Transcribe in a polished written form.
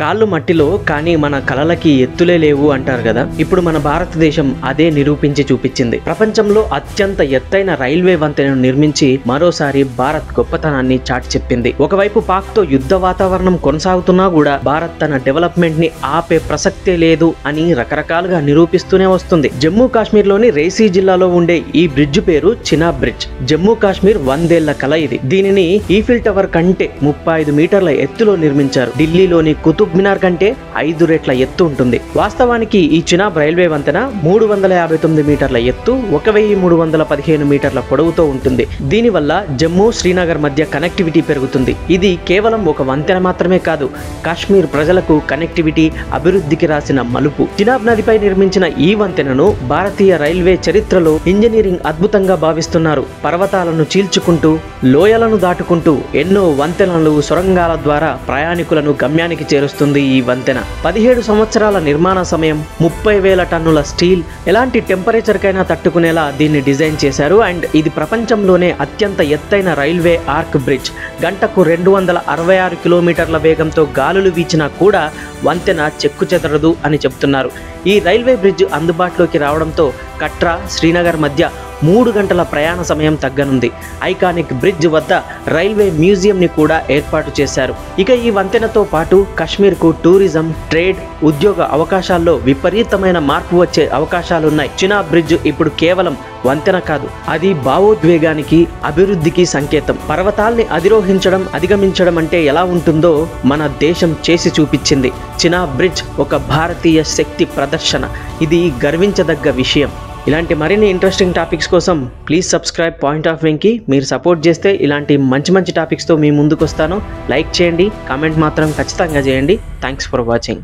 కాళ్ళు మట్టిలో కానీ మన కలలకి ఎత్తులే లేవు అంటారు కదా. ఇప్పుడు మన భారతదేశం అదే నిరూపించి చూపించింది. ప్రపంచంలో అత్యంత ఎత్తైన రైల్వే వంతెనను నిర్మించి మరోసారి భారత్ గొప్పతనాన్ని చాటి చెప్పింది. ఒకవైపు పాక్ తో యుద్ధ వాతావరణం కొనసాగుతున్నా కూడా భారత్ తన డెవలప్మెంట్ ని ఆపే ప్రసక్తే లేదు అని రకరకాలుగా నిరూపిస్తూనే వస్తుంది. జమ్మూ కాశ్మీర్ లోని రేసీ జిల్లాలో ఉండే ఈ బ్రిడ్జ్ పేరు చినాబ్ బ్రిడ్జ్. జమ్మూ కాశ్మీర్ 100 ఏళ్ల కల ఇది. దీనిని ఈఫిల్ టవర్ కంటే 35 మీటర్ల ఎత్తులో నిర్మించారు. ఢిల్లీలోని కుతుబ్ మినార్ కంటే 5 రెట్ల ఎత్తు ఉంటుంది. వాస్తవానికి ఈ చినాబ్ రైల్వే వంతెన 359 మీటర్ల ఎత్తు, 1315 మీటర్ల పొడవుతో ఉంటుంది. దీనివల్ల జమ్మూ శ్రీనగర్ మధ్య కనెక్టివిటీ పెరుగుతుంది. ఇది కేవలం ఒక వంతెన మాత్రమే కాదు, కాశ్మీర్ ప్రజలకు కనెక్టివిటీ, అభివృద్ధికి రాసిన మలుపు. చినాబ్ నదిపై నిర్మించిన ఈ వంతెనను భారతీయ రైల్వే చరిత్రలో ఇంజనీరింగ్ అద్భుతంగా భావిస్తున్నారు. పర్వతాలను చీల్చుకుంటూ, లోయలను దాటుకుంటూ ఎన్నో వంతెనలు, సొరంగాల ద్వారా ప్రయాణికులను గమ్యానికి చేరుస్తుంది ఈ వంతెన. 17 సంవత్సరాల నిర్మాణ సమయం, 30,000 టన్నుల స్టీల్, ఎలాంటి టెంపరేచర్ కైనా తట్టుకునేలా దీన్ని డిజైన్ చేశారు. అండ్ ఇది ప్రపంచంలోనే అత్యంత ఎత్తైన రైల్వే ఆర్క్ బ్రిడ్జ్. గంటకు 266 కిలోమీటర్ల వేగంతో గాలులు వీచినా కూడా వంతెన చెక్కు చెదరదు అని చెప్తున్నారు. ఈ రైల్వే బ్రిడ్జ్ అందుబాటులోకి రావడంతో కట్రా, శ్రీనగర్ మధ్య 3 గంటల ప్రయాణ సమయం తగ్గనుంది. ఐకానిక్ బ్రిడ్జ్ వద్ద రైల్వే మ్యూజియంని కూడా ఏర్పాటు చేశారు. ఇక ఈ వంతెనతో పాటు కాశ్మీర్కు టూరిజం, ట్రేడ్, ఉద్యోగ అవకాశాల్లో విపరీతమైన మార్పు వచ్చే అవకాశాలున్నాయి. చినాబ్ బ్రిడ్జ్ ఇప్పుడు కేవలం వంతెన కాదు, అది భావోద్వేగానికి, అభివృద్ధికి సంకేతం. పర్వతాల్ని అధిరోహించడం, అధిగమించడం అంటే ఎలా ఉంటుందో మన దేశం చేసి చూపించింది. చినాబ్ బ్రిడ్జ్ ఒక భారతీయ శక్తి ప్రదర్శన. ఇది గర్వించదగ్గ విషయం. ఇలాంటి మరిన్ని ఇంట్రెస్టింగ్ టాపిక్స్ కోసం ప్లీజ్ సబ్స్క్రైబ్ పాయింట్ ఆఫ్ వ్యూకి. మీరు సపోర్ట్ చేస్తే ఇలాంటి మంచి టాపిక్స్తో మీ ముందుకు వస్తాను. లైక్ చేయండి, కామెంట్ మాత్రం ఖచ్చితంగా చేయండి. Thanks for watching.